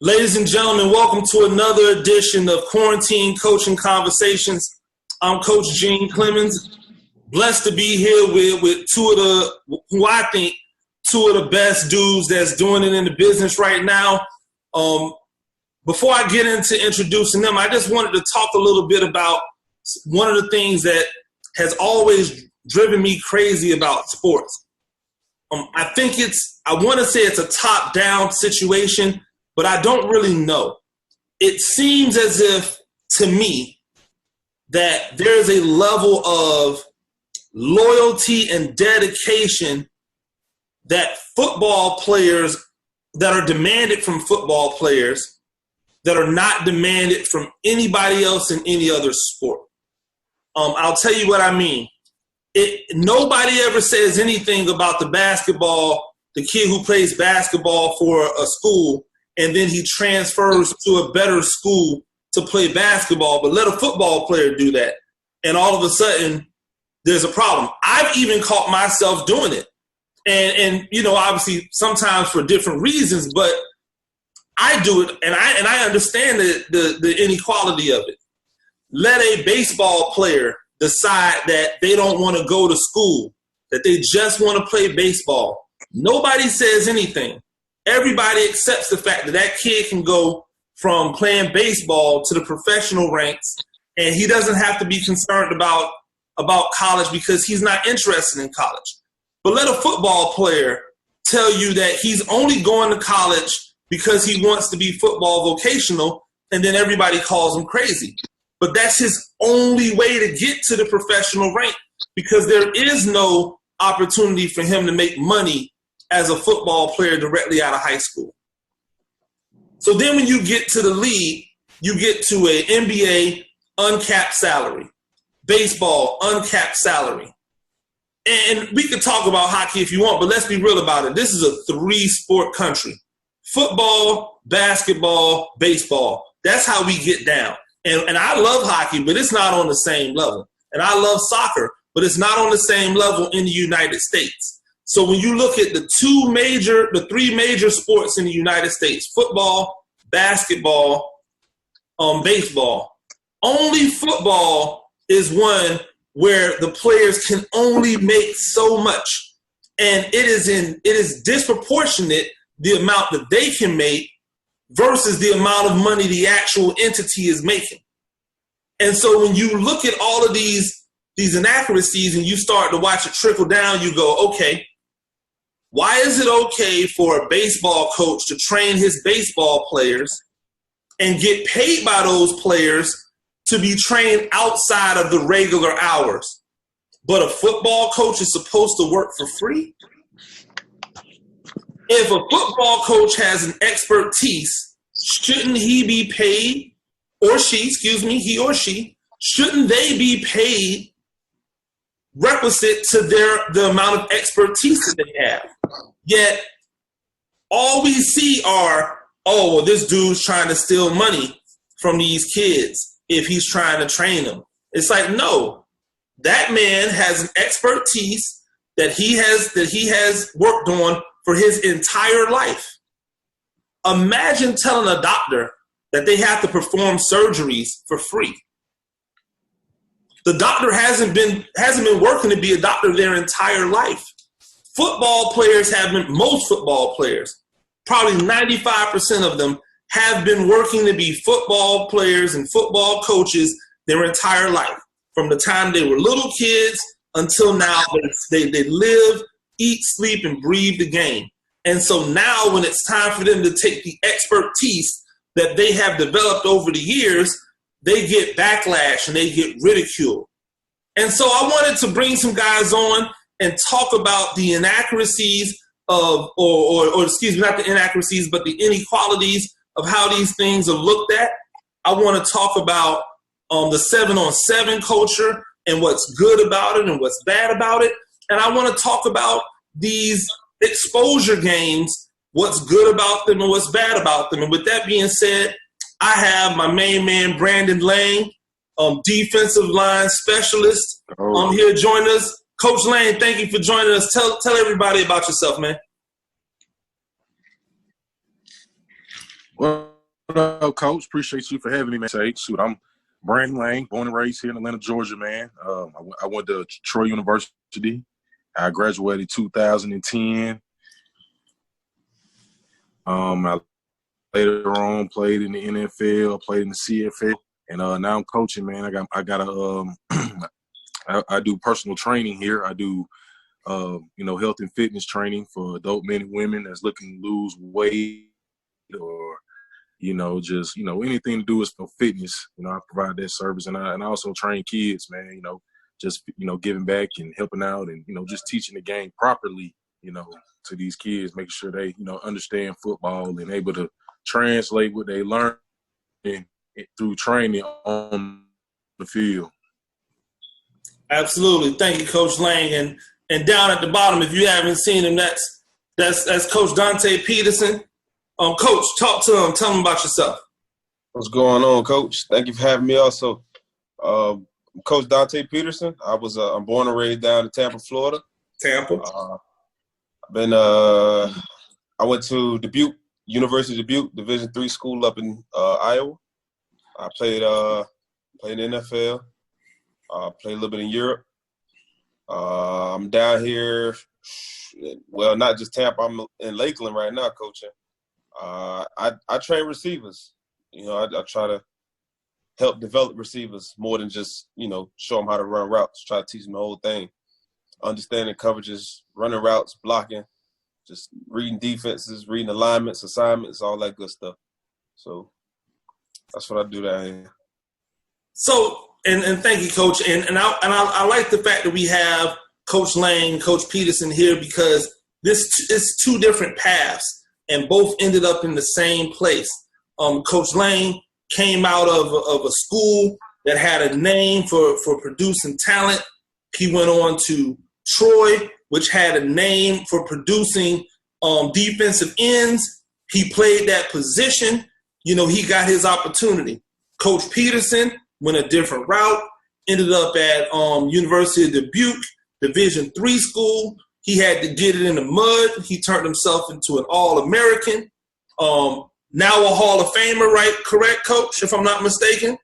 Ladies and gentlemen, welcome to another edition of Quarantine Coaching Conversations. I'm Coach Gene Clemens. Blessed to be here with two of the best dudes that's doing it in the business right now. Before I get into introducing them, I just wanted to talk a little bit about one of the things that has always driven me crazy about sports. I want to say it's a top-down situation, but I don't really know. It seems as if, to me, that there's a level of loyalty and dedication that football players, that are demanded from football players, that are not demanded from anybody else in any other sport. I'll tell you what I mean. Nobody ever says anything about the kid who plays basketball for a school and then he transfers to a better school to play basketball, but let a football player do that. And all of a sudden, there's a problem. I've even caught myself doing it. And obviously sometimes for different reasons, but I do it, and I understand the inequality of it. Let a baseball player decide that they don't want to go to school, that they just want to play baseball. Nobody says anything. Everybody accepts the fact that kid can go from playing baseball to the professional ranks, and he doesn't have to be concerned about college because he's not interested in college. But let a football player tell you that he's only going to college because he wants to be football vocational, and then everybody calls him crazy. But that's his only way to get to the professional rank because there is no opportunity for him to make money as a football player directly out of high school. So then when you get to the league, you get to an NBA uncapped salary, baseball uncapped salary. And we could talk about hockey if you want, but let's be real about it. This is a 3-sport country. Football, basketball, baseball. That's how we get down. And I love hockey, but it's not on the same level. And I love soccer, but it's not on the same level in the United States. So when you look at the three major sports in the United States, football, basketball, baseball, only football is one where the players can only make so much. And it is disproportionate the amount that they can make versus the amount of money the actual entity is making. And so when you look at all of these inaccuracies and you start to watch it trickle down, you go, okay, why is it okay for a baseball coach to train his baseball players and get paid by those players to be trained outside of the regular hours, but a football coach is supposed to work for free? If a football coach has an expertise, shouldn't he be paid, he or she, shouldn't they be paid requisite to the amount of expertise that they have? Yet all we see are, this dude's trying to steal money from these kids if he's trying to train them. It's like, no, that man has an expertise that he has worked on for his entire life. Imagine telling a doctor that they have to perform surgeries for free. The doctor hasn't been working to be a doctor their entire life. Most football players, probably 95% of them, have been working to be football players and football coaches their entire life. From the time they were little kids until now, they live, eat, sleep, and breathe the game. And so now when it's time for them to take the expertise that they have developed over the years, they get backlash and they get ridiculed. And so I wanted to bring some guys on and talk about the inaccuracies of, or excuse me, not the inaccuracies, but the inequalities of how these things are looked at. I want to talk about the 7-on-7 culture and what's good about it and what's bad about it. And I want to talk about these exposure games, what's good about them and what's bad about them. And with that being said, I have my main man, Brandon Lane, defensive line specialist. Here joining us. Coach Lane, thank you for joining us. Tell everybody about yourself, man. Well, What up, Coach? Appreciate you for having me, man. Shoot, I'm Brandon Lang, born and raised here in Atlanta, Georgia, man. I went to Troy University. I graduated 2010. I later on played in the NFL, played in the CFL, and now I'm coaching, man. I do personal training here. I do health and fitness training for adult men and women that's looking to lose weight or just anything to do with for fitness. I provide that service, and I also train kids, man. Just giving back and helping out, and just teaching the game properly, to these kids, making sure they understand football and able to translate what they learn through training on the field. Absolutely, thank you, Coach Lang. And down at the bottom, if you haven't seen him, that's Coach Daunta Peterson. Coach, talk to him. Tell him about yourself. What's going on, Coach? Thank you for having me. Also, Coach Daunta Peterson. I'm born and raised down in Tampa, Florida. Tampa. I went to Dubuque, University of Dubuque, Division III school up in Iowa. I played in the NFL. Played a little bit in Europe. I'm down here. Well, not just Tampa. I'm in Lakeland right now, coaching. I train receivers. I try to help develop receivers more than just, show them how to run routes. Try to teach them the whole thing. Understanding coverages, running routes, blocking, just reading defenses, reading alignments, assignments, all that good stuff. So that's what I do down here. So, and thank you, Coach. And I like the fact that we have Coach Lang, Coach Peterson here, because this is two different paths. And both ended up in the same place. Coach Lang came out of a school that had a name for producing talent. He went on to Troy, which had a name for producing defensive ends. He played that position. He got his opportunity. Coach Peterson went a different route, ended up at University of Dubuque, Division III school. He had to get it in the mud. He turned himself into an All-American. Now a Hall of Famer, right? Correct, Coach, if I'm not mistaken?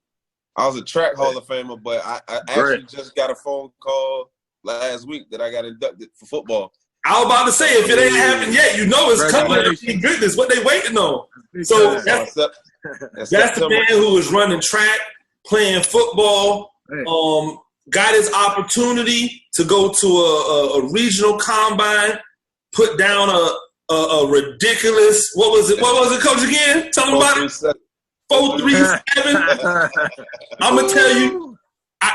I was a track Hall of Famer, but I actually just got a phone call last week that I got inducted for football. I was about to say, if it ain't happened yet, it's coming. Goodness, what they waiting on? So that's the man who was running track, playing football, got his opportunity to go to a regional combine, put down a ridiculous, what was it, Coach, again? Tell him about it. 4.37. I'm going to tell you,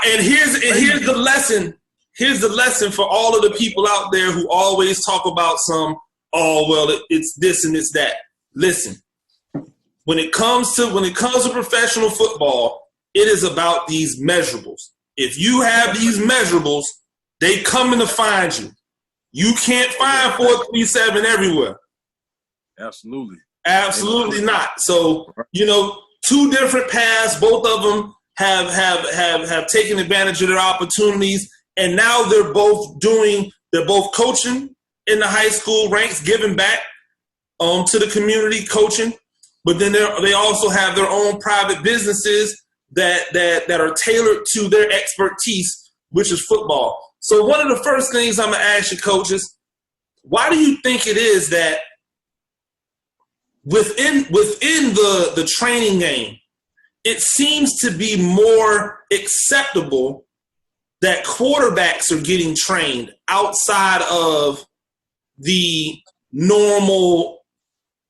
and here's the lesson. Here's the lesson for all of the people out there who always talk about it's this and it's that. Listen, when it comes to professional football, it is about these measurables. If you have these measurables, they coming to find you. You can't find 4.37 everywhere. Absolutely not. So, two different paths. Both of them have taken advantage of their opportunities, and now they're both coaching in the high school ranks, giving back to the community, coaching. But then they also have their own private businesses that are tailored to their expertise, which is football. So one of the first things I'm going to ask you, coaches, why do you think it is that within the training game, it seems to be more acceptable that quarterbacks are getting trained outside of the normal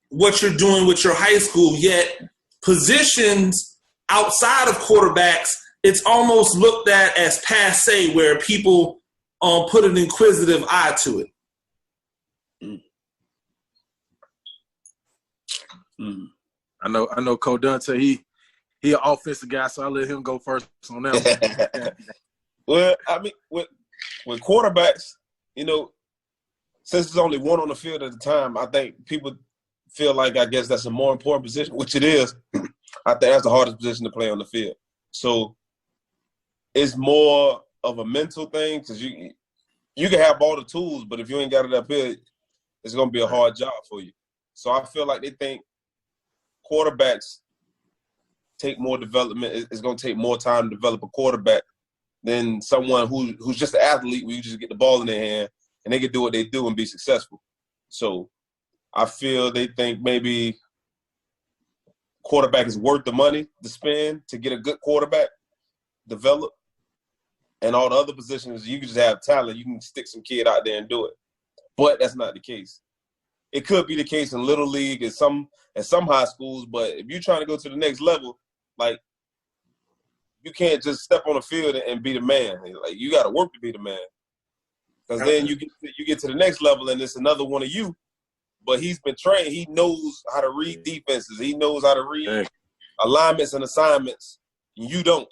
what you're doing with your high school, yet positions outside of quarterbacks, it's almost looked at as passé, where people put an inquisitive eye to it. I know Coach Daunta, he an offensive guy, so I'll let him go first on that one. Well, I mean, with quarterbacks, since there's only one on the field at a time, I think people feel like, I guess that's a more important position, which it is. I think that's the hardest position to play on the field. So it's more of a mental thing, because you can have all the tools, but if you ain't got it up here, it's going to be a hard job for you. So I feel like they think quarterbacks take more development. It's going to take more time to develop a quarterback than someone who's just an athlete where you just get the ball in their hand and they can do what they do and be successful. So I feel they think maybe quarterback is worth the money to spend to get a good quarterback developed. And all the other positions, you can just have talent. You can stick some kid out there and do it. But that's not the case. It could be the case in Little League and some high schools, but if you're trying to go to the next level, like, you can't just step on the field and be the man. Like, you got to work to be the man. Because then you get to the next level and it's another one of you, but he's been trained. He knows how to read defenses. He knows how to read alignments and assignments. And you don't.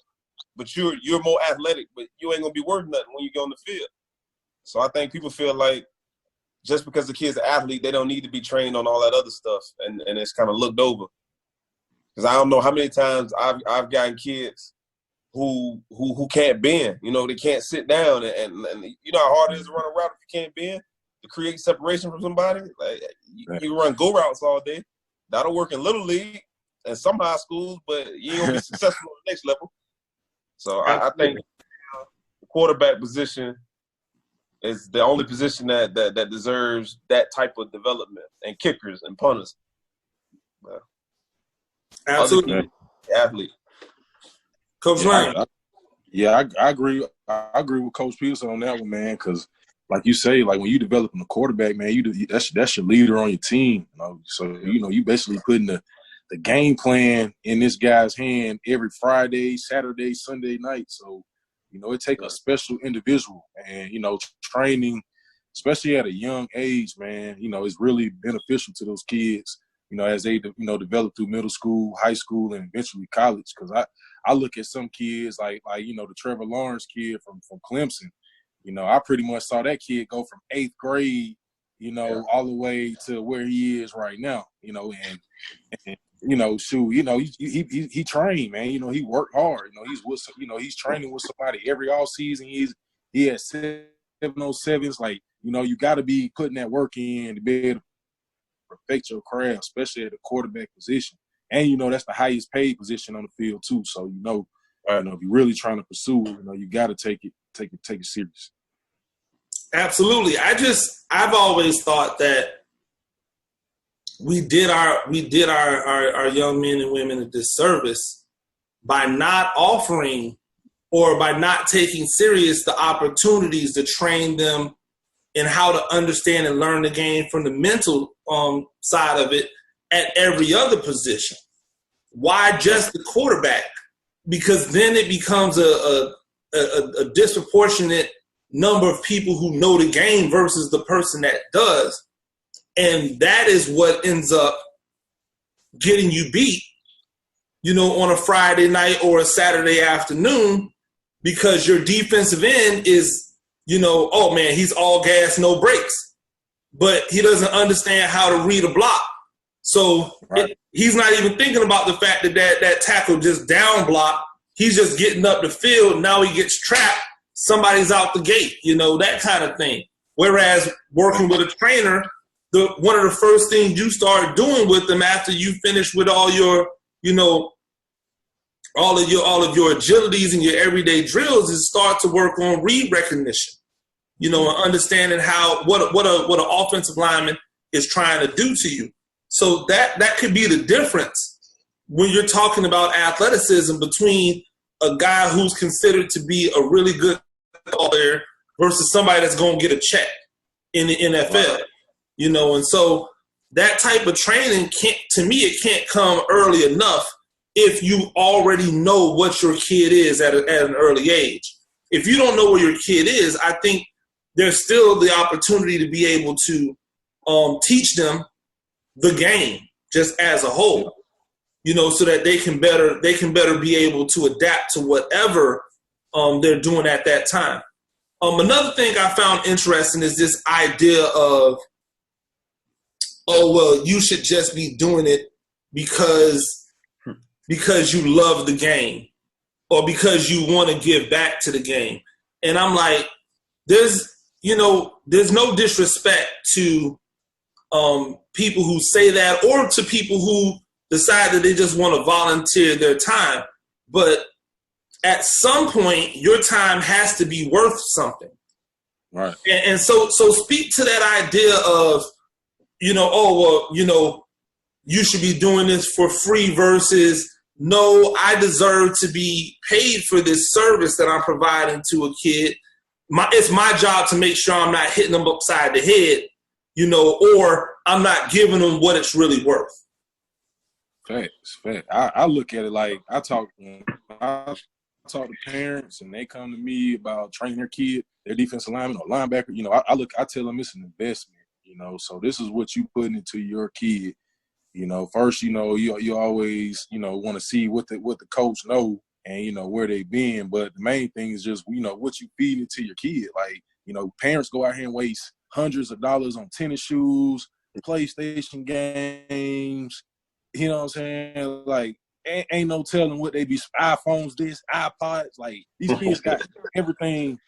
But you're more athletic, but you ain't going to be worth nothing when you get on the field. So I think people feel like just because the kid's an athlete, they don't need to be trained on all that other stuff, and it's kind of looked over. Because I don't know how many times I've gotten kids who can't bend. You know, they can't sit down, and you know how hard it is to run a route if you can't bend, to create separation from somebody. Like, you run go routes all day. That'll work in Little League and some high schools, but you ain't gonna be successful on the next level. So I think the quarterback position is the only position that deserves that type of development, and kickers and punters. Absolutely. Athlete. Coach Lane. I agree. I agree with Coach Peterson on that one, man. Because, like you say, like when you developing a quarterback, man, that's your leader on your team. You know? So you basically putting the game plan in this guy's hand every Friday, Saturday, Sunday night. So, it takes a special individual, and training, especially at a young age, man, is really beneficial to those kids. As they develop through middle school, high school, and eventually college. Because I look at some kids like the Trevor Lawrence kid from Clemson. I pretty much saw that kid go from 8th grade, all the way to where he is right now. And he trained, man. He worked hard. He's training with somebody every all season. He had 707s. Like, you got to be putting that work in to be able to perfect your craft, especially at the quarterback position. And that's the highest paid position on the field too. So if you're really trying to pursue it, you got to take it serious. Absolutely. I've always thought that we did our young men and women a disservice by not offering or by not taking serious the opportunities to train them in how to understand and learn the game from the mental side of it at every other position. Why just the quarterback? Because then it becomes a disproportionate number of people who know the game versus the person that does. And that is what ends up getting you beat, on a Friday night or a Saturday afternoon, because your defensive end is, oh man, he's all gas, no brakes. But he doesn't understand how to read a block. So he's not even thinking about the fact that tackle just down block. He's just getting up the field. Now he gets trapped. Somebody's out the gate, that kind of thing. Whereas working with a trainer, one of the first things you start doing with them after you finish with all your, all of your agilities and your everyday drills is start to work on read recognition, and understanding what an offensive lineman is trying to do to you. So that could be the difference when you're talking about athleticism between a guy who's considered to be a really good player versus somebody that's going to get a check in the NFL. And so that type of training it can't come early enough if you already know what your kid is at an early age. If you don't know where your kid is, I think there's still the opportunity to be able to teach them the game just as a whole, so that they can better be able to adapt to whatever they're doing at that time. Another thing I found interesting is this idea of, oh, well, you should just be doing it because you love the game or because you want to give back to the game. And I'm like, there's no disrespect to people who say that or to people who decide that they just want to volunteer their time. But at some point, your time has to be worth something. Right. And so speak to that idea of, you should be doing this for free versus, no, I deserve to be paid for this service that I'm providing to a kid. It's my job to make sure I'm not hitting them upside the head, or I'm not giving them what it's really worth. Facts. I look at it like I talk to parents and they come to me about training their kid, their defensive lineman or linebacker. I tell them it's an investment, so this is what you put into your kid. First, you always, want to see what the coach know and, where they been. But the main thing is just, what you feed into your kid. Like, parents go out here and waste hundreds of dollars on tennis shoes, PlayStation games, you know what I'm saying? Like, ain't no telling what they be, iPhones, iPods. Like, these kids got everything,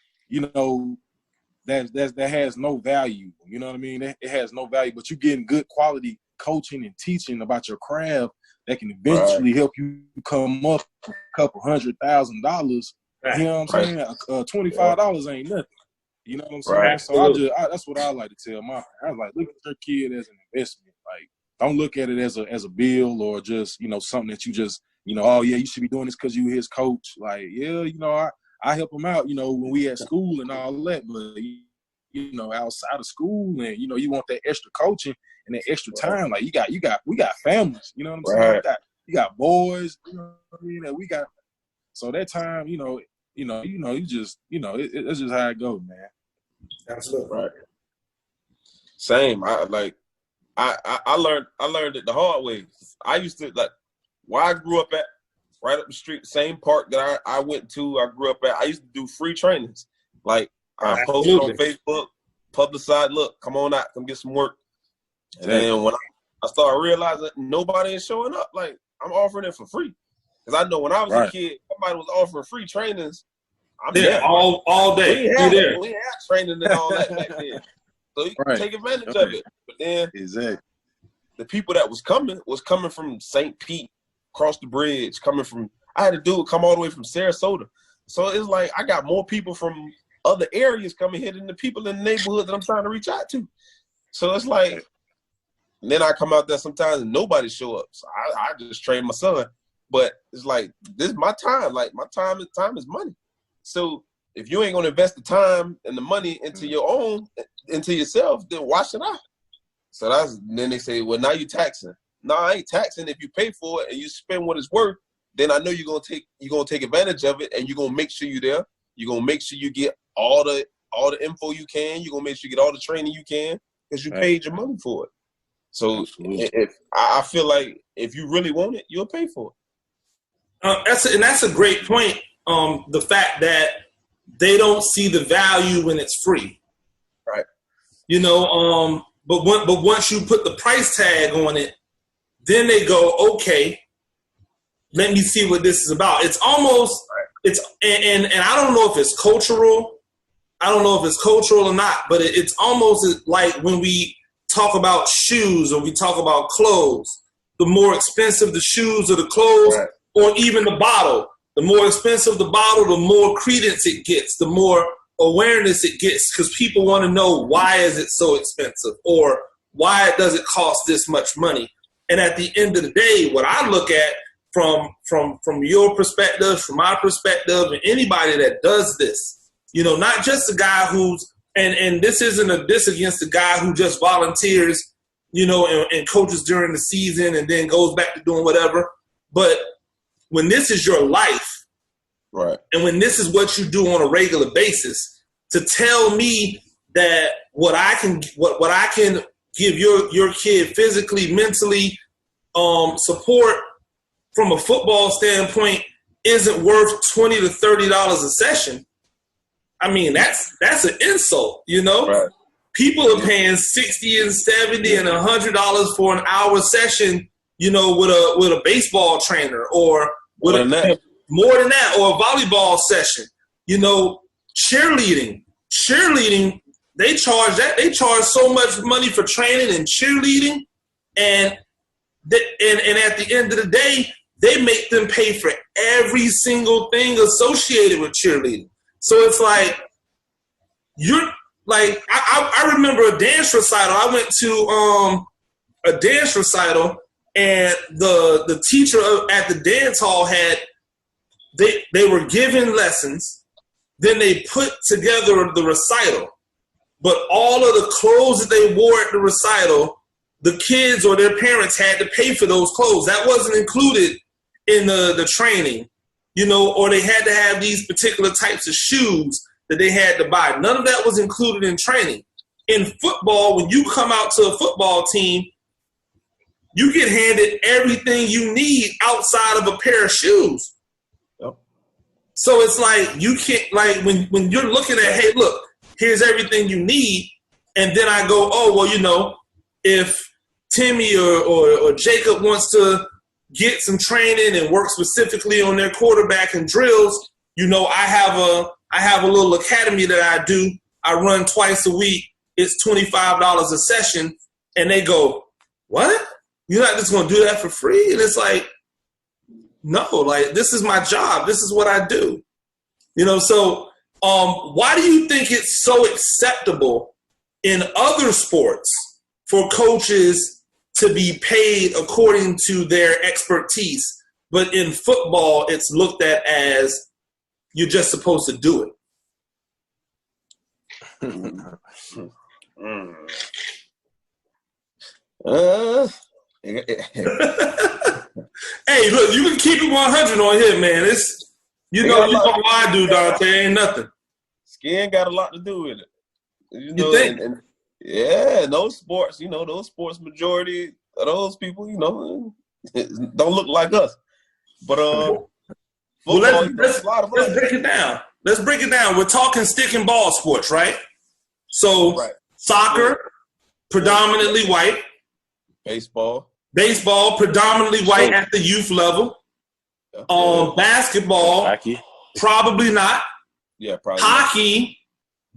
that has no value. You know what I mean? It has no value, but you're getting good quality coaching and teaching about your craft that can eventually help you come up a couple $100,000. You know what I'm saying? $25 ain't nothing. You know what I'm saying? Right. So that's what I like to tell my parents. I was like, look at your kid as an investment. Like, don't look at it as a bill or just, something that you just, oh yeah, you should be doing this because you his coach. Like, yeah, I help him out, when we at school and all that, but outside of school and you want that extra coaching and that extra time. Like, we got families, you know what I'm saying? You got boys, that we got. So that time, you just, it's just how it goes, man. Absolutely. Right. Same. I learned it the hard way. I used to, like, where I grew up at, right up the street, same park that I went to, I grew up at, I used to do free trainings. Like, I posted on Facebook, publicize, look, come on out, come get some work. And then when I started realizing nobody is showing up, like, I'm offering it for free. Because I know when I was a kid, somebody was offering free trainings. I'm there all day. We had training and all that back then. So you can take advantage of it. But then the people that was coming from St. Pete, across the bridge, I had a dude come all the way from Sarasota. So it's like I got more people from other areas coming here than the people in the neighborhood that I'm trying to reach out to. So it's like, and then I come out there sometimes and nobody show up. So I just train my son. But it's like, this is my time. Like, my time is money. So if you ain't gonna invest the time and the money into your own, into yourself, then why should I? So then they say, well, now you taxing. No, I ain't taxing. If you pay for it and you spend what it's worth, then I know you're gonna take advantage of it, and you're gonna make sure you're there. You're gonna make sure you get all the info you can. You're gonna make sure you get all the training you can because you paid your money for it. So I feel like if you really want it, you'll pay for it. That's a great point. The fact that they don't see the value when it's free, right? But once you put the price tag on it, then they go, okay, let me see what this is about. It's almost and I don't know if it's cultural. I don't know if it's cultural or not, but it's almost like when we talk about shoes or we talk about clothes. The more expensive the shoes or the clothes, or even the bottle, the more expensive the bottle, the more credence it gets, the more awareness it gets, because people want to know, why is it so expensive, or why does it cost this much money? And at the end of the day, what I look at from your perspective, from my perspective, and anybody that does this, not just the guy who's, and this isn't a diss against the guy who just volunteers, and coaches during the season and then goes back to doing whatever. But when this is your life, right, and when this is what you do on a regular basis, to tell me that what I can give your kid physically, mentally, support from a football standpoint isn't worth $20 to $30 a session. I mean, that's an insult, Right. People are paying $60 and $70 and $100 for an hour session, with a baseball trainer, or with more than that, or a volleyball session. Cheerleading, they charge so much money for training and cheerleading, and and at the end of the day, they make them pay for every single thing associated with cheerleading. So it's like you're like I remember a dance recital. I went to a dance recital, and the teacher at the dance hall had they were given lessons. Then they put together the recital, but all of the clothes that they wore at the recital, the kids or their parents had to pay for those clothes. That wasn't included in the training, or they had to have these particular types of shoes that they had to buy. None of that was included in training. In football, when you come out to a football team, you get handed everything you need outside of a pair of shoes. So it's like you can't, like when you're looking at, hey, look, here's everything you need, and then I go, oh, well, if Timmy or Jacob wants to get some training and work specifically on their quarterback and drills, I have a little academy that I do. I run twice a week. It's $25 a session, and they go, what? You're not just going to do that for free? And it's like, no, like, this is my job. This is what I do. So why do you think it's so acceptable in other sports for coaches to be paid according to their expertise, but in football it's looked at as you're just supposed to do it? Hey, look, you can keep it 100 on here, man. It's you know why I do, Daunta. Ain't nothing. Skin got a lot to do with it. You think? And yeah, those sports, those sports majority of those people, don't look like us. But let's break it down. Let's break it down. We're talking stick and ball sports, right? So soccer, predominantly white. Baseball, predominantly white at the youth level. Basketball, hockey, probably not. Yeah, probably. Hockey,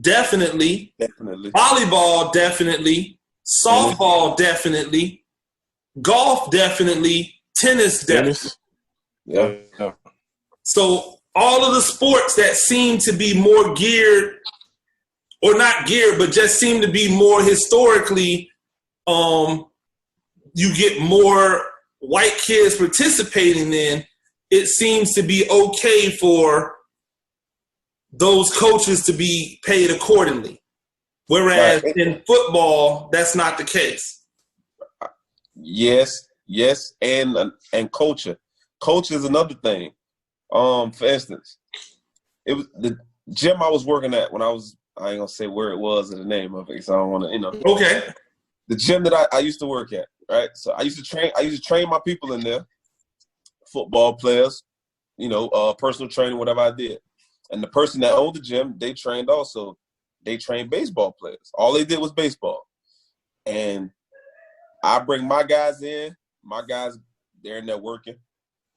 definitely. Volleyball, definitely. Softball, definitely. Golf, definitely. Tennis, definitely. Yeah. So all of the sports that seem to be more geared, or not geared, but just seem to be more historically, you get more white kids participating in, it seems to be okay for those coaches to be paid accordingly. Whereas in football, that's not the case. Yes, and culture. Culture is another thing. For instance, it was the gym I was working at when I ain't gonna say where it was or the name of it, so I don't want to, Okay. The gym that I used to work at, right? So I used to train my people in there, football players, personal training, whatever I did. And the person that owned the gym, they trained also. They trained baseball players. All they did was baseball. And I bring my guys in. My guys, they're in there working.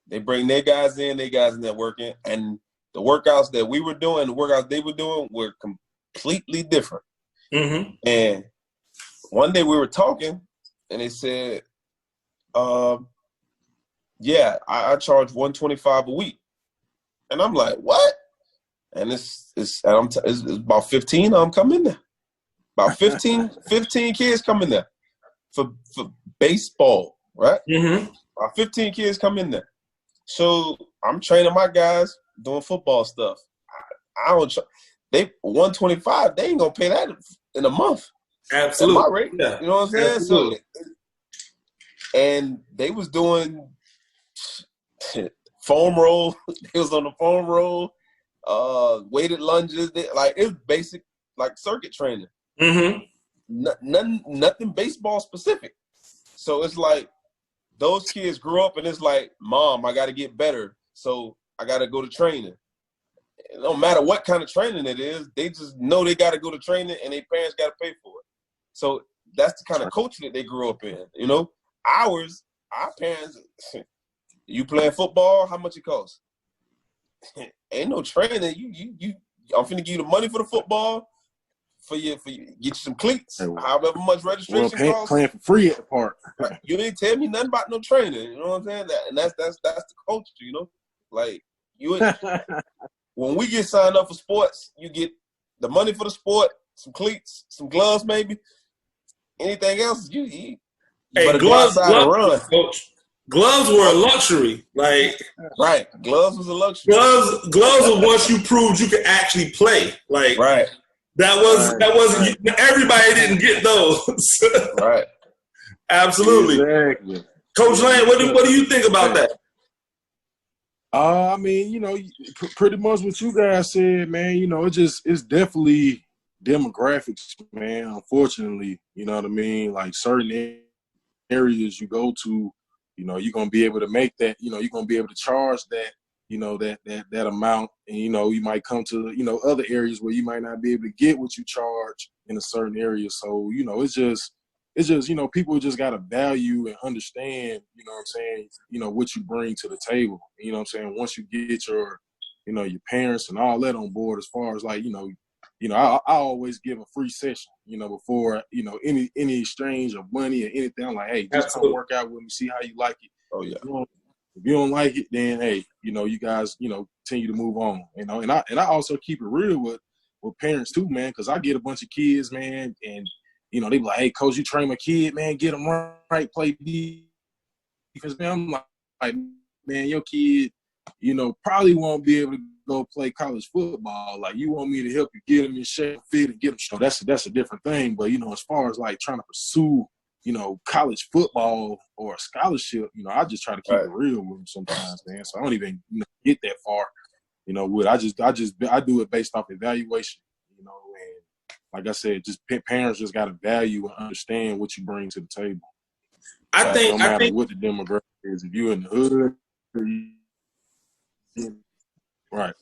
They bring their guys in there working. And the workouts that we were doing, the workouts they were doing were completely different. Mm-hmm. And one day we were talking, and they said, I charge $125 a week. And I'm like, what? And it's about 15 of them come in there. About 15 kids come in there for baseball, right? Mm-hmm. About 15 kids come in there. So I'm training my guys doing football stuff. I don't. They $125. They ain't gonna pay that in a month. Absolutely. At my rate, yeah. You know what I'm saying? Absolutely. So, and they was doing foam roll. They was on the foam roll. Weighted lunges. It's basic, like circuit training. Mm-hmm. Nothing baseball specific. So it's like those kids grew up and it's like, Mom, I got to get better. So I got to go to training. It don't matter what kind of training it is. They just know they got to go to training and their parents got to pay for it. So that's the kind of culture that they grew up in. Our parents, you playing football, how much it costs? Ain't no training. I'm finna give you the money for the football, for you, get you some cleats, Hey, well, however much registration costs. Playing for free at the park. You didn't tell me nothing about no training. You know what I'm saying? And that's the culture. You know, like when we get signed up for sports, you get the money for the sport, some cleats, some gloves, maybe. Anything else, you better go outside and run. Coach, gloves were a luxury. Like right, gloves was a luxury. Gloves were once you proved you could actually play. Like right. That wasn't everybody didn't get those. Right. Absolutely. Exactly. Coach Lane, what do you think about that? I mean, you know, pretty much what you guys said, man. You know, it's definitely demographics, man. Unfortunately, you know what I mean. Like certain areas you go to, you know, you're gonna be able to make that. You know, you're gonna be able to charge that. You know, that amount, and you know, you might come to, you know, other areas where you might not be able to get what you charge in a certain area. So, you know, it's just, you know, people just got to value and understand, you know what I'm saying, you know, what you bring to the table. You know what I'm saying? Once you get your, you know, your parents and all that on board, as far as like, you know, I always give a free session, you know, before, you know, any exchange of money or anything. I'm like, hey, just come work out with me, see how you like it. Oh yeah. If you don't like it, then hey, you know, you guys, you know, continue to move on. You know, and I also keep it real with parents too, man, because I get a bunch of kids, man, and you know, they be like, hey, coach, you train my kid, man, get them right, play defense. Man, I'm like, man, your kid, you know, probably won't be able to go play college football. Like, you want me to help you get him in shape, fit, and get him. So that's a different thing. But you know, as far as like trying to pursue, you know, college football or a scholarship, you know, I just try to keep it real with them sometimes, man. So I don't even, you know, get that far, you know, I do it based off evaluation, you know, and like I said, just parents just got to value and understand what you bring to the table. I think what the demographic is, if you're in the hood, right.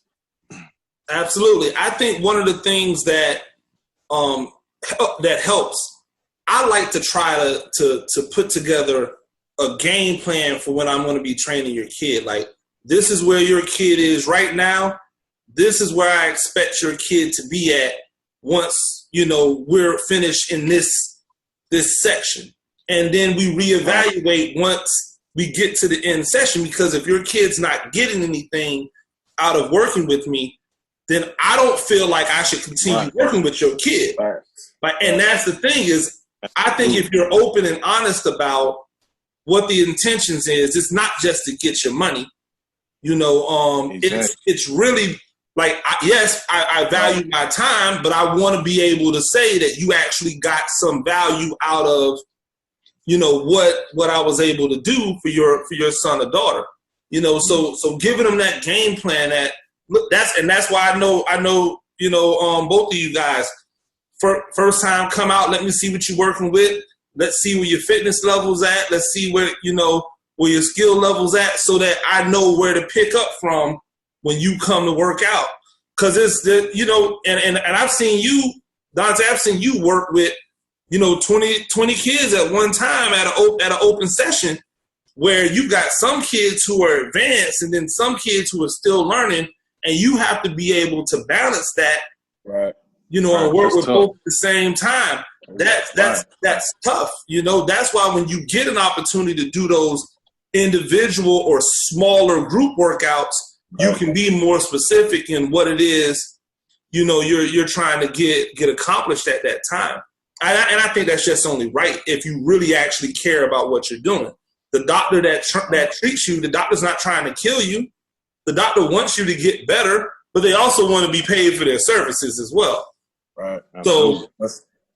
Absolutely. I think one of the things that that helps, I like to try to put together a game plan for when I'm going to be training your kid. Like, this is where your kid is right now. This is where I expect your kid to be at once, you know, we're finished in this section. And then we reevaluate once we get to the end session, because if your kid's not getting anything out of working with me, then I don't feel like I should continue working with your kid. Like, and that's the thing is, I think if you're open and honest about what the intentions is, it's not just to get your money. You know, exactly. It's really like, yes, I value my time, but I want to be able to say that you actually got some value out of, you know, what I was able to do for your son or daughter. You know, so giving them that game plan, that's why I know, you know, both of you guys. First time come out, let me see what you're working with. Let's see where your fitness level's at. Let's see where, you know, where your skill level's at, so that I know where to pick up from when you come to work out. Because it's the, you know, and I've seen you, Daunta, I've seen you work with, you know, 20 kids at one time at an open session, where you got some kids who are advanced and then some kids who are still learning, and you have to be able to balance that. Right. You know, and work with both at the same time. That's tough. You know, that's why when you get an opportunity to do those individual or smaller group workouts, you can be more specific in what it is, you know, you're trying to get accomplished at that time. And I think that's just only right if you really actually care about what you're doing. The doctor that treats you, the doctor's not trying to kill you. The doctor wants you to get better, but they also want to be paid for their services as well. Right. So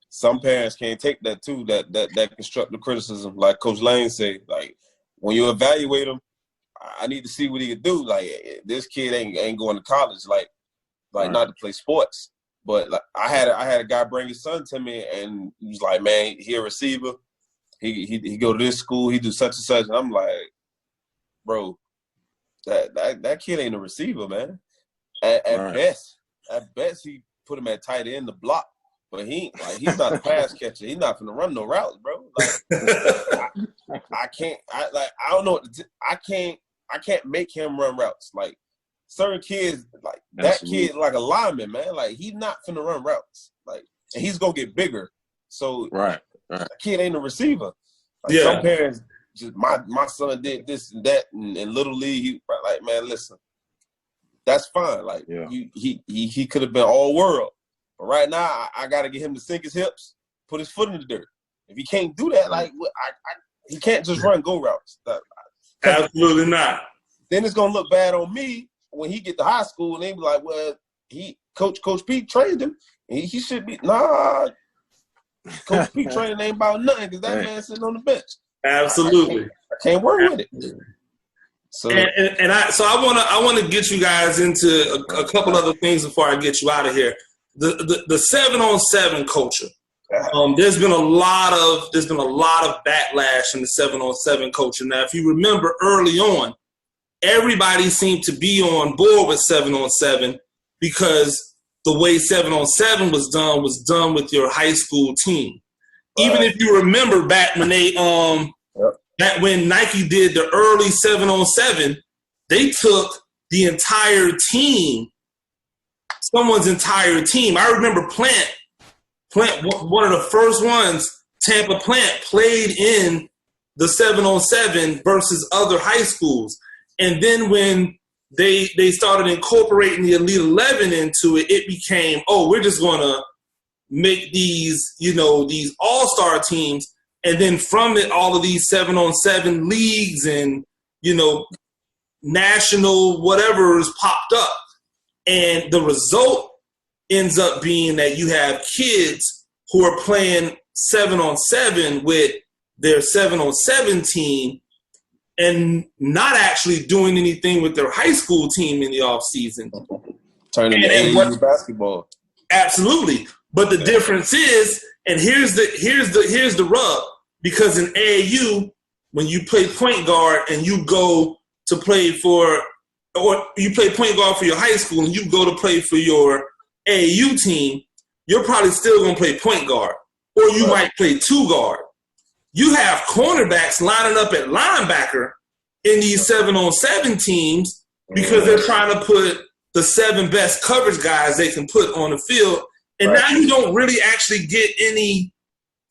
some parents can't take that too, that constructive criticism. Like Coach Lane say, like, when you evaluate him, I need to see what he can do. Like, this kid ain't going to college, like not to play sports. But like, I had a guy bring his son to me, and he was like, man, he a receiver. He go to this school, he do such and such. And I'm like, bro, that kid ain't a receiver, man. At best he put him at tight end, the block, but he's not a pass catcher. He's not gonna run no routes, bro. Like, I don't know. I can't make him run routes. Like, certain kids, like that kid, like a lineman, man. Like, he's not finna run routes. Like, and he's gonna get bigger. So right. the kid ain't a receiver. Like, Yeah. some parents just my son did this and that, and little league. He like, man, listen, that's fine. Like he could have been all world, but right now I got to get him to sink his hips, put his foot in the dirt. If he can't do that, like he can't just run go routes. Absolutely not. Then it's gonna look bad on me when he get to high school and they be like, well, Coach Pete trained him. And he should be Coach Pete training ain't about nothing because that man sitting on the bench. Absolutely. I can't work with it. So I want to get you guys into a couple other things before I get you out of here. The 7-on-7 culture. There's been a lot of backlash in the 7-on-7 culture. Now, if you remember early on, everybody seemed to be on board with 7-on-7 because the way 7-on-7 was done with your high school team. Right. Even if you remember back when back when Nike did the early 7-on-7, they took the entire team, someone's entire team. I remember Plant, one of the first ones, Tampa Plant, played in the 7-on-7 versus other high schools. And then when they started incorporating the Elite 11 into it, it became, we're just going to make these all-star teams. And then from it, all of these 7-on-7 leagues and, national whatever's popped up. And the result ends up being that you have kids who are playing 7-on-7 with their 7-on-7 team and not actually doing anything with their high school team in the off season. Turning to AAU basketball. Absolutely. But the difference is, and here's the rub, because in AAU, when you play point guard and you go to play or you play point guard for your high school and you go to play for your AAU team, you're probably still going to play point guard, or you might play two guard. You have cornerbacks lining up at linebacker in these 7-on-7 teams because they're trying to put the 7 best coverage guys they can put on the field. And now you don't really actually get any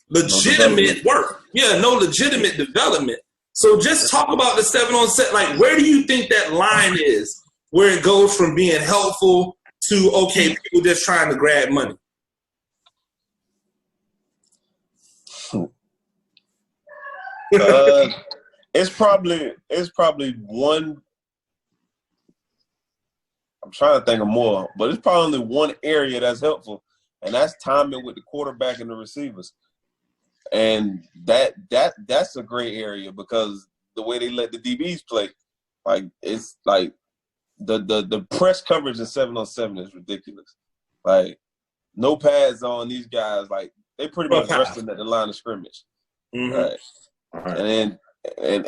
legitimate work. Yeah, no legitimate development. So just talk about the 7-on-7. Like, where do you think that line is where it goes from being helpful to, people just trying to grab money? It's probably one. I'm trying to think of more, but it's probably only one area that's helpful, and that's timing with the quarterback and the receivers. And that's a great area because the way they let the DBs play, like it's like the press coverage in 7-on-7 is ridiculous. Like no pads on these guys, like they pretty much wrestling at the line of scrimmage. Mm-hmm. Right. And then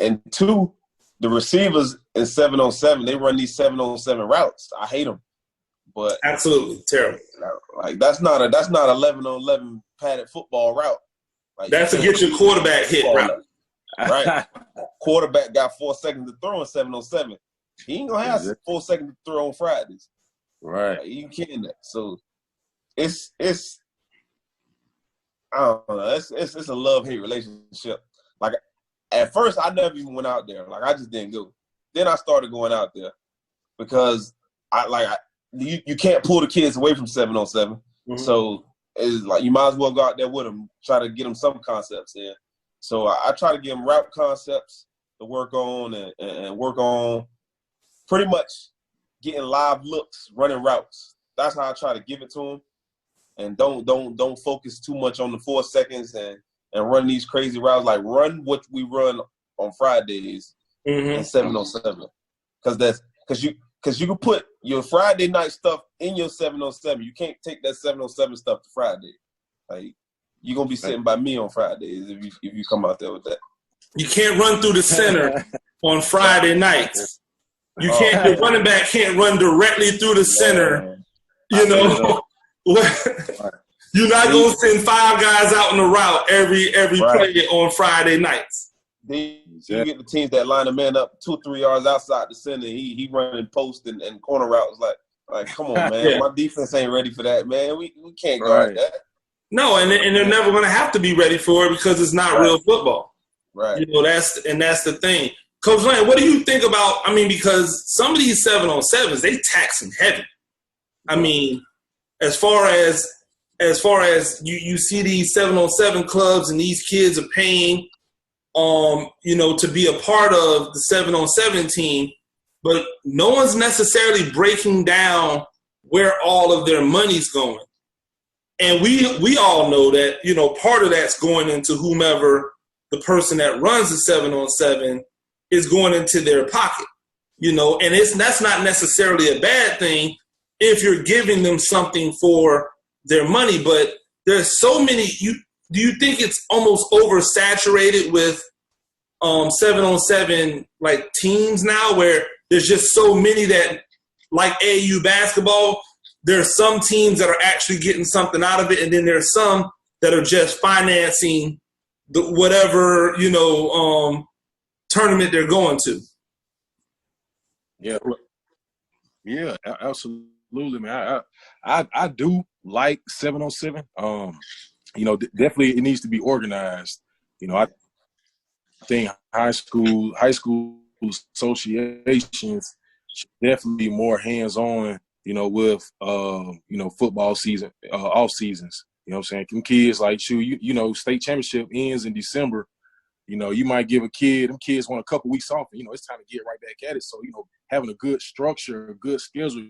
and two, the receivers in 7-on-7, they run these 7-on-7 routes. I hate them, but absolutely terrible. Like that's not 11-on-11 padded football route. Like, that's to get your quarterback hit route. Right. Quarterback got 4 seconds to throw in 7-on-7. He ain't gonna have 4 seconds to throw on Fridays. Right. Like, you can't that. So it's I don't know. It's a love-hate relationship. Like at first I never even went out there. Like I just didn't go. Then I started going out there because you can't pull the kids away from 7-on-7. Mm-hmm. So it's like you might as well go out there with them, try to get them some concepts in. So I try to give them route concepts to work on and work on pretty much getting live looks, running routes. That's how I try to give it to them. And don't focus too much on the 4 seconds and run these crazy routes. Like run what we run on Fridays in 7-on-7. Because you can put your Friday night stuff in your 7-on-7. You can't take that 7-on-7 stuff to Friday. Like you're gonna be sitting by me on Fridays if you come out there with that. You can't run through the center on Friday nights. You can't. The running back can't run directly through the center. You know, you're not gonna send 5 guys out on the route every play on Friday nights. Then you get the teams that line a man up 2-3 yards outside the center. He running post and corner routes. Like come on, man. My defense ain't ready for that, man. We can't guard that. No, and they're never going to have to be ready for it because it's not real football. Right. You know, that's the thing. Coach Lane, what do you think about, I mean, because some of these 7-on-7s, they taxing heavy. I mean, as far as you see these 7-on-7 clubs and these kids are paying, you know, to be a part of the 7-on-7 team, but no one's necessarily breaking down where all of their money's going. And we all know that, you know, part of that's going into whomever the person that runs the 7-on-7 is going into their pocket, you know, and that's not necessarily a bad thing if you're giving them something for their money. But there's so many. Do you think it's almost oversaturated with 7-on-7 like teams now, where there's just so many that, like AAU basketball, there's some teams that are actually getting something out of it, and then there's some that are just financing the whatever, you know, tournament they're going to. Yeah, absolutely, man. I do like 7-on-7. You know, definitely it needs to be organized. You know, I think high school associations should definitely be more hands-on, you know, with you know, football season, off seasons. You know what I'm saying? Them kids, like, shoot, you know, state championship ends in December. You know, you might give them kids want a couple weeks off, and, you know, it's time to get right back at it. So, you know, having a good structure, a good schedule,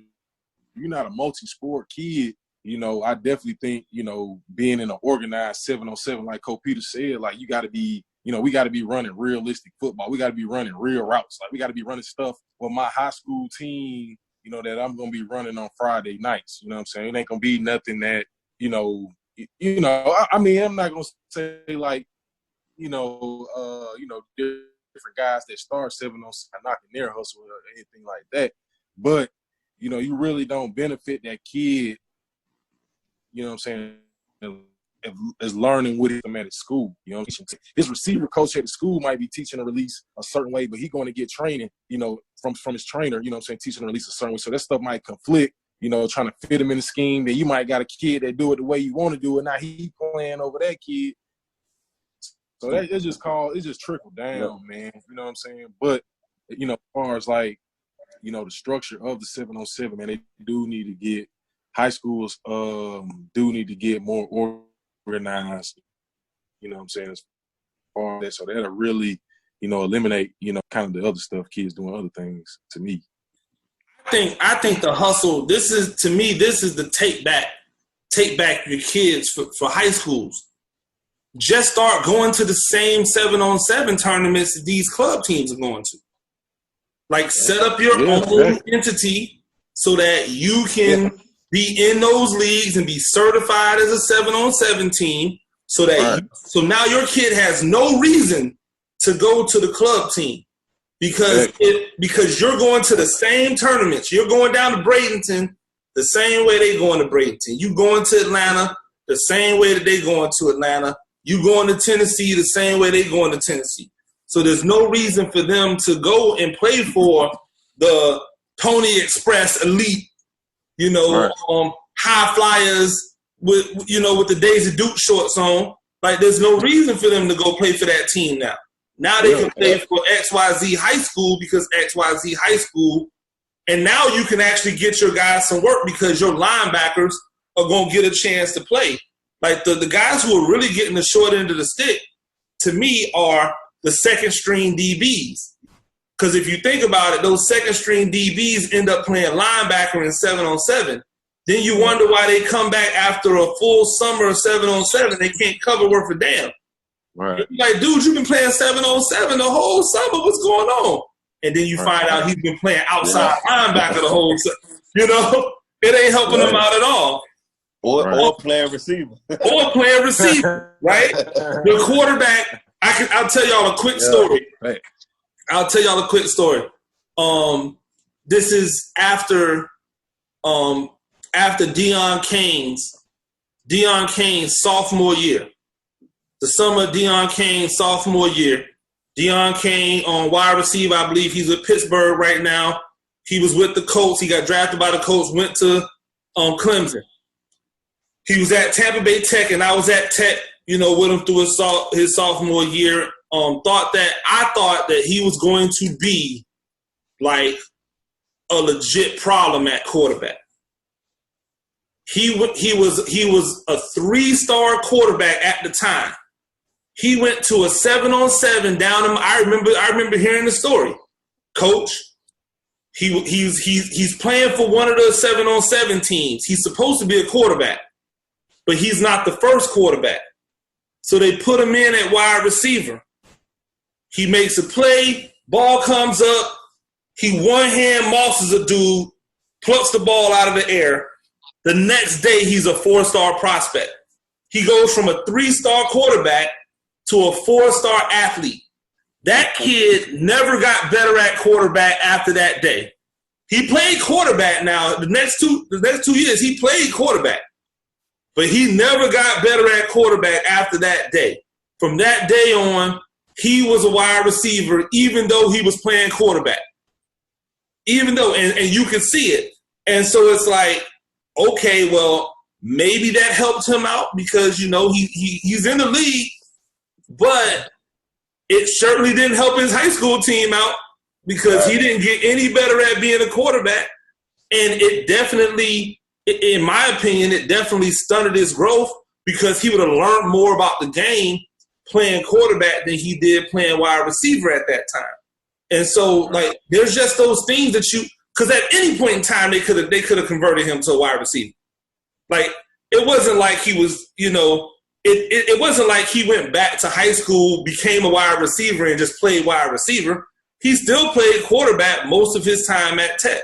you're not a multi-sport kid, you know, I definitely think, you know, being in an organized 7-on-7, like Coach Peter said, like, you got to be, you know, we got to be running realistic football. We got to be running real routes. Like, we got to be running stuff with my high school team, you know, that I'm going to be running on Friday nights. You know what I'm saying? It ain't going to be nothing that, you know, I mean, I'm not going to say, like, you know, different guys that start 7-on-7 knocking their hustle or anything like that. But, you know, you really don't benefit that kid, you know what I'm saying, as learning with him at his school. You know, his receiver coach at the school might be teaching a release a certain way, but he's going to get training, you know, from his trainer, you know what I'm saying, teaching a release a certain way. So that stuff might conflict, you know, trying to fit him in the scheme. Then you might got a kid that do it the way you want to do it. Now he playing over that kid. So that it's just trickled down, man. You know what I'm saying? But, you know, as far as, like, you know, the structure of the 7-on-7, man, they do need to get high schools do need to get more organized. You know what I'm saying? As far as that, so that'll really, you know, eliminate, you know, kind of the other stuff, kids doing other things. To me, I think the hustle. This is the take back your kids for high schools. Just start going to the same 7-on-7 tournaments that these club teams are going to. Like, set up your own entity so that you can be in those leagues and be certified as a 7-on-7 team, so that so now your kid has no reason to go to the club team because you're going to the same tournaments. You're going down to Bradenton the same way they going to Bradenton. You going to Atlanta the same way that they going to Atlanta. You going to Tennessee the same way they going to Tennessee. So there's no reason for them to go and play for the Pony Express Elite, you know, high flyers with the Daisy Duke shorts on. Like, there's no reason for them to go play for that team now. Now they can play for XYZ High School because XYZ High School, and now you can actually get your guys some work because your linebackers are going to get a chance to play. Like, the guys who are really getting the short end of the stick, to me, are the second-string DBs. Because if you think about it, those second-string DBs end up playing linebacker in 7-on-7. Then you wonder why they come back after a full summer of 7-on-7. They can't cover worth a damn. Right. You're like, dude, you've been playing 7-on-7 the whole summer. What's going on? And then you find out he's been playing outside linebacker the whole summer. You know, it ain't helping him out at all. Or playing receiver. Or playing receiver, right? The quarterback, I'll tell y'all a quick story. Right. I'll tell y'all a quick story. This is after Deion Kane's sophomore year. The summer of Deion Kane's sophomore year. Deion Kane on wide receiver, I believe he's with Pittsburgh right now. He was with the Colts. He got drafted by the Colts, went to Clemson. He was at Tampa Bay Tech, and I was at Tech, with him through his sophomore year. I thought that he was going to be like a legit problem at quarterback. He was a 3-star quarterback at the time. He went to a 7-on-7 down him. I remember hearing the story. Coach, he's playing for one of the 7-on-7 teams. He's supposed to be a quarterback, but he's not the first quarterback. So they put him in at wide receiver. He makes a play, ball comes up, he one-hand mosses a dude, plucks the ball out of the air. The next day, he's a 4-star prospect. He goes from a 3-star quarterback to a 4-star athlete. That kid never got better at quarterback after that day. He played quarterback now. The next 2 years, he played quarterback. But he never got better at quarterback after that day. From that day on, he was a wide receiver, even though he was playing quarterback. Even though, and you can see it. And so it's like, okay, well, maybe that helped him out because, he's in the league, but it certainly didn't help his high school team out because he didn't get any better at being a quarterback. And it definitely, in my opinion, it definitely stunted his growth because he would have learned more about the game playing quarterback than he did playing wide receiver at that time. And so, there's just those things that because at any point in time, they could have converted him to a wide receiver. It wasn't like he was, it wasn't like he went back to high school, became a wide receiver, and just played wide receiver. He still played quarterback most of his time at Tech.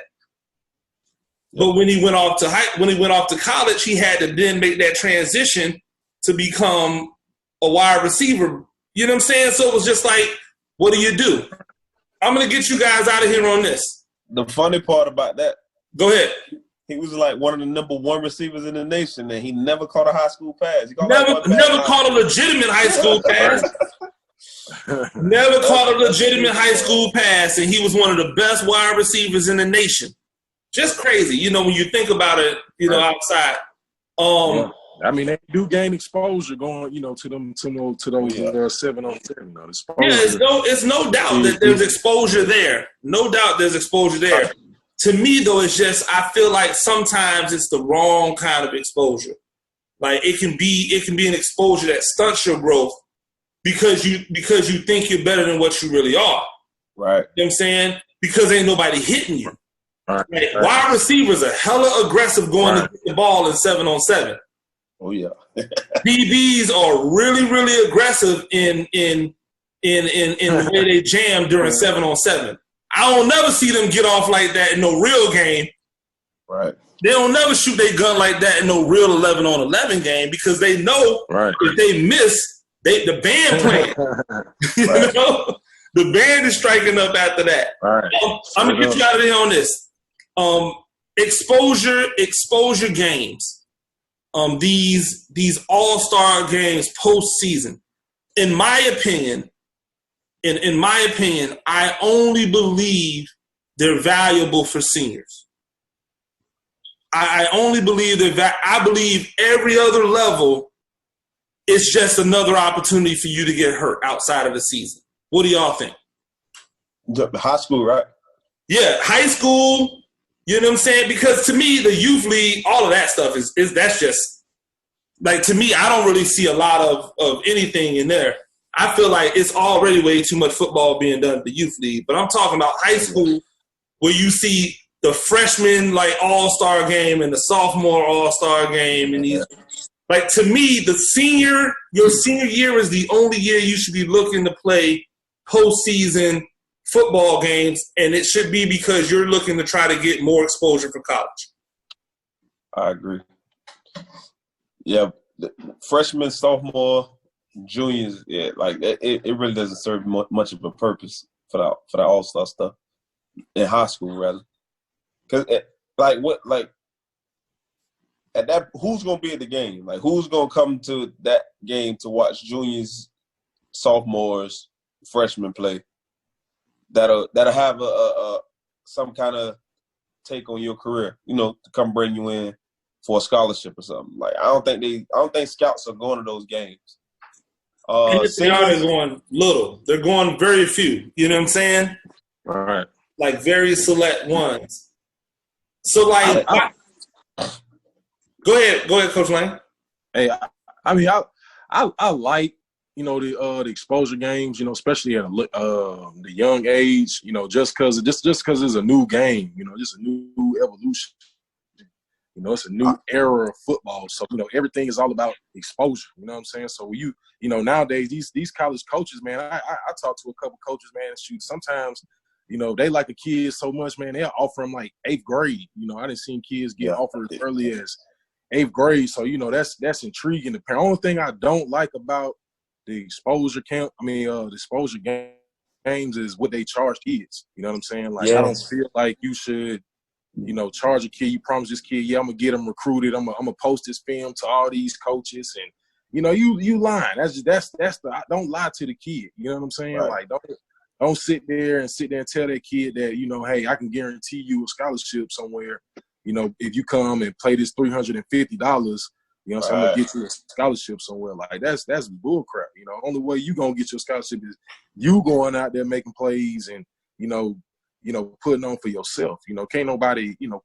But when he went off to college, he had to then make that transition to become a wide receiver. You know what I'm saying? So it was just like, what do? I'm going to get you guys out of here on this. The funny part about that. Go ahead. He was like one of the number 1 receivers in the nation, and he never caught a high school pass. Never caught a legitimate high school pass. Never caught a legitimate high school pass, and he was one of the best wide receivers in the nation. Just crazy, when you think about it, outside. They do gain exposure going, to those 7-on-7. It's no doubt that there's exposure there. No doubt there's exposure there. To me, though, it's just I feel like sometimes it's the wrong kind of exposure. It can be an exposure that stunts your growth because you think you're better than what you really are. Right. You know what I'm saying? Because ain't nobody hitting you. Right. Wide receivers are hella aggressive going to get the ball in 7-on-7. Oh yeah. DBs are really, really aggressive in the way they jam during 7-on-7. I don't never see them get off like that in no real game. Right. They don't never shoot their gun like that in no real 11-on-11 game because they know if they miss, the band playing. The band is striking up after that. Right. I'm gonna get you out of here on this. Exposure games. These all-star games postseason. In my opinion, I only believe they're valuable for seniors. I only believe I believe every other level is just another opportunity for you to get hurt outside of the season. What do y'all think? The high school, right? Yeah, high school, you know what I'm saying? Because to me, the youth league, all of that stuff is that's just, to me, I don't really see a lot of anything in there. I feel like it's already way too much football being done at the youth league. But I'm talking about high school where you see the freshman all-star game and the sophomore all-star game. And these, to me, your senior year is the only year you should be looking to play postseason football games. And it should be because you're looking to try to get more exposure for college. I agree. Yeah, freshman, sophomore, juniors, it really doesn't serve much of a purpose for the all-star stuff in high school, rather. Because at that, who's gonna be at the game? Who's gonna come to that game to watch juniors, sophomores, freshmen play? That'll have a some kind of take on your career, to come bring you in for a scholarship or something. Like I don't think scouts are going to those games. And if they are, they're going little. They're going very few. You know what I'm saying? All right. Like very select ones. So like, go ahead, Coach Lane. Hey, I mean, I like, you know, the exposure games, you know, especially at the young age, you know, just because it's a new game, you know, just a new evolution. You know, it's a new era of football. So, you know, everything is all about exposure. You know what I'm saying? So you know, nowadays these college coaches, man, I talk to a couple coaches, man, shoot, sometimes, you know, they like a kid so much, man, they'll offer them like 8th grade. You know, I done seen kids get offered as early as 8th grade. So, you know, that's intriguing. The only thing I don't like about the exposure games is what they charge kids. You know what I'm saying? Like, I don't feel like you should, you know, charge a kid. You promise this kid, I'm gonna get him recruited. I'm gonna post this film to all these coaches, and you know, you lying. That's don't lie to the kid. You know what I'm saying? Right. Like, don't sit there and tell that kid that, you know, hey, I can guarantee you a scholarship somewhere. You know, if you come and play this $350, you know, so I'm gonna get you a scholarship somewhere. Like that's bull crap. You know, only way you gonna get your scholarship is you going out there making plays and you know, putting on for yourself. You know, can't nobody, you know,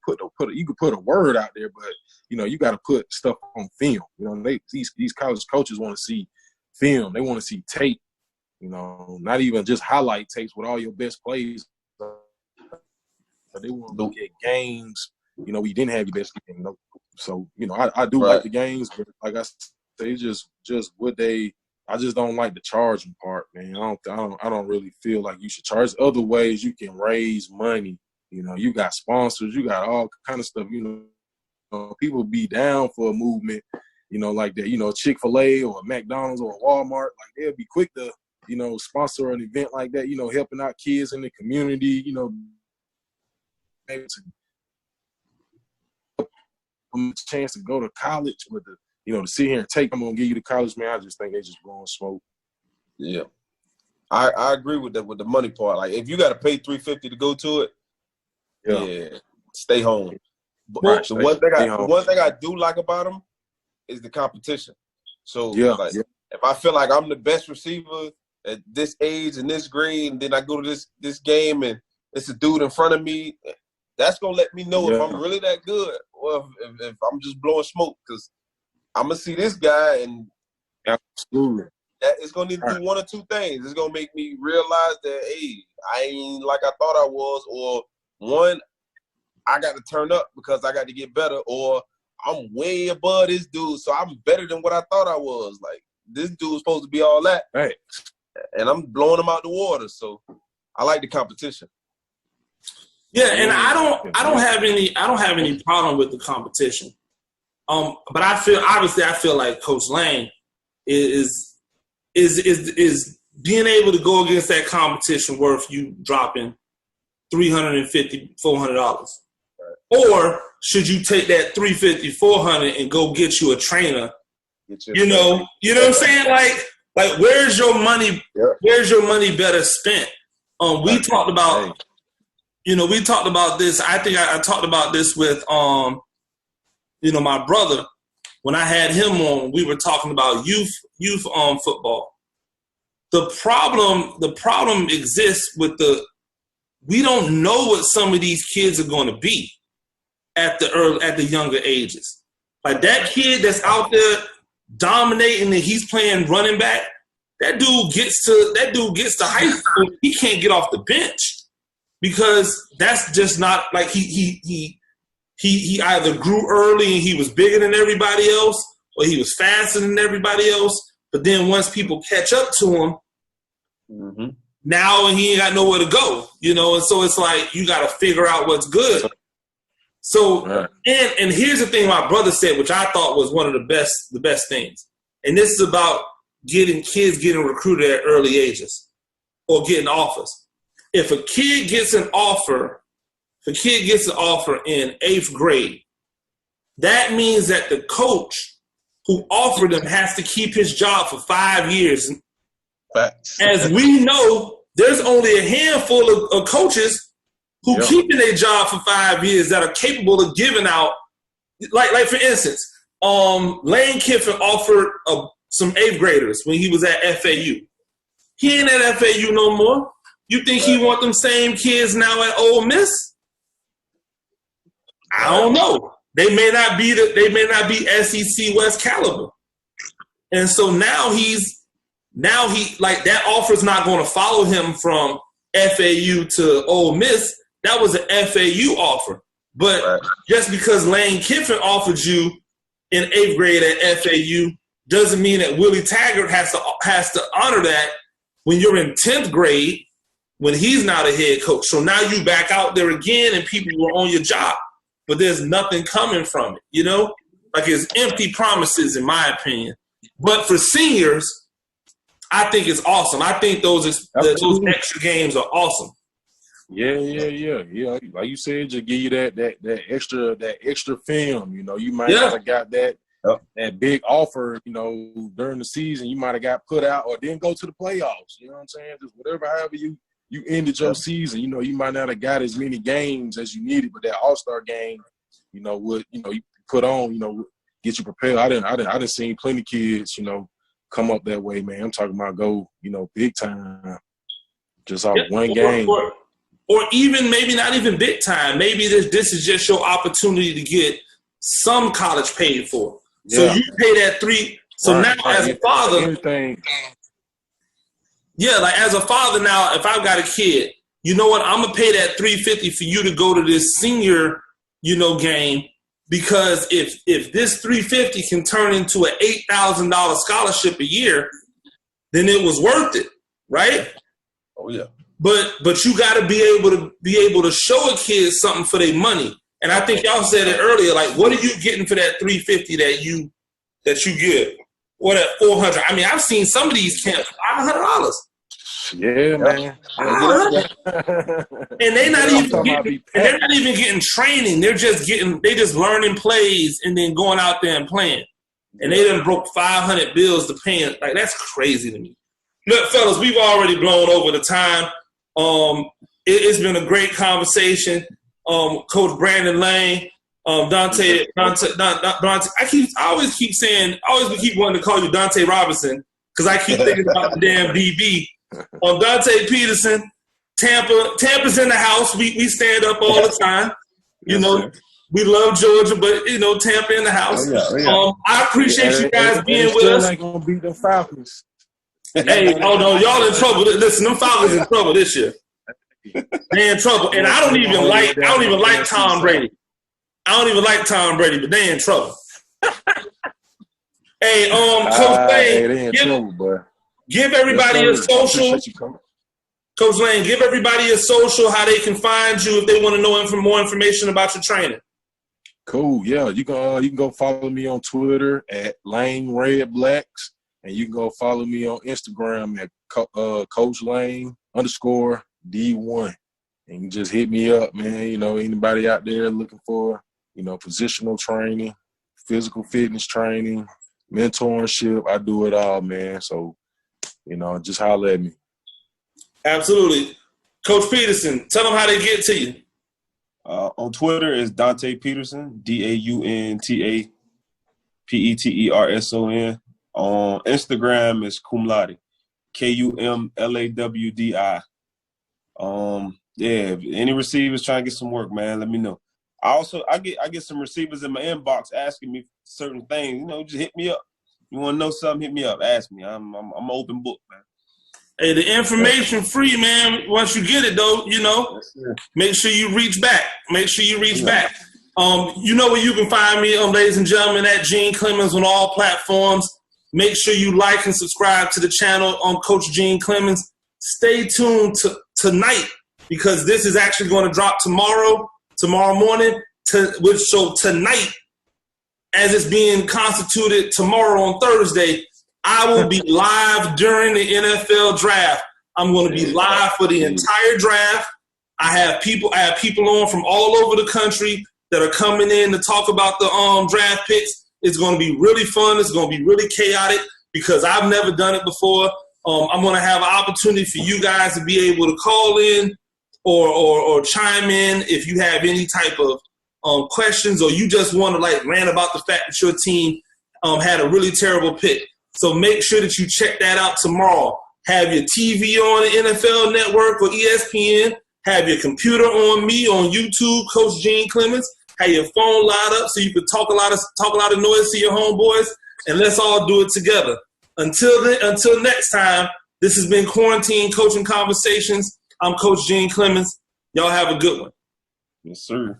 you could put a word out there, but you know, you got to put stuff on film. You know, these college coaches want to see film. They want to see tape. You know, not even just highlight tapes with all your best plays. But they want to look at games. You know, we didn't have your best game. You know? So, you know, I do like the games, but like I say, just what they. I just don't like the charging part, man. I don't really feel like you should charge. There's other ways you can raise money. You know, you got sponsors, you got all kind of stuff. You know, people be down for a movement. You know, like that. You know, Chick-fil-A or McDonald's or Walmart, like they'll be quick to, you know, sponsor an event like that. You know, helping out kids in the community. You know, maybe to a chance to go to college with the. You know, to sit here and take them and give you the college, man, I just think they just blowing smoke. Yeah. I agree with that, with the money part. Like, if you got to pay $350 to go to it, stay home. But the one thing I do like about them is the competition. So, if I feel like I'm the best receiver at this age and this grade, and then I go to this game and it's a dude in front of me, that's going to let me know if I'm really that good or if I'm just blowing smoke, because I'm going to see this guy, and absolutely, it's going to need to do one or two things. It's going to make me realize that, hey, I ain't like I thought I was, or one, I got to turn up because I got to get better, or I'm way above this dude, so I'm better than what I thought I was. Like, this dude's supposed to be all that, right? And I'm blowing him out the water. So I like the competition. Yeah, and I don't have any problem with the competition. But I feel like Coach Lane is being able to go against that competition worth you dropping $350, $400, or should you take that $350, $400 and go get you a trainer? You know what I'm saying? Like where's your money? Where's your money better spent? We talked about, we talked about this. I think I talked about this with my brother, when I had him on, we were talking about youth football. The problem exists with we don't know what some of these kids are going to be at the younger ages. Like that kid that's out there dominating and he's playing running back, that dude gets to high school, he can't get off the bench because that's just not like he either grew early and he was bigger than everybody else, or he was faster than everybody else. But then once people catch up to him, now he ain't got nowhere to go, And so it's like you got to figure out what's good. So and here's the thing my brother said, which I thought was one of the best things, and this is about kids getting recruited at early ages or getting offers. If a kid gets an offer in 8th grade, that means that the coach who offered him has to keep his job for 5 years. As we know, there's only a handful of coaches who keeping their job for 5 years that are capable of giving out like for instance, Lane Kiffin offered some 8th graders when he was at FAU. He ain't at FAU no more. You think he want them same kids now at Ole Miss? I don't know. They may not be SEC West caliber. And so now he like that offer's not going to follow him from FAU to Ole Miss. That was an FAU offer. But just because Lane Kiffin offered you in 8th grade at FAU doesn't mean that Willie Taggart has to honor that when you're in 10th grade when he's not a head coach. So now you back out there again and people were on your job, but there's nothing coming from it, you know? Like it's empty promises in my opinion. But for seniors, I think it's awesome. I think those extra games are awesome. Yeah. Like you said, just give you that extra film. You know, you might not have got that big offer. You know, during the season, you might have got put out or didn't go to the playoffs. You know what I'm saying? Just however you ended your season. You know, you might not have got as many games as you needed, but that All-Star game, you know, you put on, you know, get you prepared. I didn't seen plenty of kids, you know, come up that way, man. I'm talking about go, you know, big time, just off one game. Or even maybe not even big time. Maybe this is just your opportunity to get some college paid for. So you pay that $3. So now as a father, like as a father now, if I've got a kid, you know what? I'm gonna pay that $350 for you to go to this senior, you know, game because if this $350 can turn into an $8,000 scholarship a year, then it was worth it, right? Oh yeah. But you got to be able to show a kid something for their money. And I think y'all said it earlier. Like, what are you getting for that $350 that you get? What at $400? I mean, I've seen some of these camps $500. Yeah, man. And they're not even getting training. They just learning plays and then going out there and playing. And they done broke 500 bills to pay. Like that's crazy to me. Look, fellas, we've already blown over the time. It's been a great conversation. Coach Brandon Lane, Daunta. I always keep wanting to call you Daunta Robinson because I keep thinking about the damn DB. Daunta Peterson, Tampa's in the house. We stand up all the time. You know, we love Georgia, but you know, Tampa in the house. I appreciate you guys being with us. Ain't gonna beat the Falcons. Hey, oh no, y'all in trouble. Listen, them Falcons in trouble this year. They in trouble, and I don't even like Tom Brady. I don't even like Tom Brady, but they in trouble. Hey, Coach Lane, give everybody a social. Coach Lane, give everybody a social. How they can find you if they want to know more information about your training. Cool. Yeah, you can go follow me on Twitter at Lane Red Blacks. And you can go follow me on Instagram at Coach Lane _D1. And you just hit me up, man. You know, anybody out there looking for, you know, positional training, physical fitness training, mentorship, I do it all, man. So, you know, just holler at me. Absolutely. Coach Peterson, tell them how they get to you. On Twitter is Daunta Peterson, DAUNTA PETERSON. On Instagram is Kumladi, KUMLAWDI. If any receivers trying to get some work, man, let me know. I get some receivers in my inbox asking me certain things. You know, just hit me up. You want to know something? Hit me up. Ask me. I'm an open book, man. Hey, the information free, man. Once you get it, though, you know, make sure you reach back. Back. You know where you can find me, ladies and gentlemen, at Gene Clemens on all platforms. Make sure you like and subscribe to the channel on Coach Gene Clemens. Stay tuned to tonight because this is actually going to drop tomorrow morning. So tonight, as it's being constituted tomorrow on Thursday, I will be live during the NFL draft. I'm going to be live for the entire draft. I have people on from all over the country that are coming in to talk about the draft picks. It's going to be really fun. It's going to be really chaotic because I've never done it before. I'm going to have an opportunity for you guys to be able to call in or chime in if you have any type of questions, or you just want to like rant about the fact that your team had a really terrible pick. So make sure that you check that out tomorrow. Have your TV on the NFL Network or ESPN. Have your computer on me on YouTube, Coach Gene Clemens. Have your phone light up so you can talk a lot of noise to your homeboys, and let's all do it together. Until next time, this has been Quarantine Coaching Conversations. I'm Coach Gene Clemens. Y'all have a good one. Yes, sir.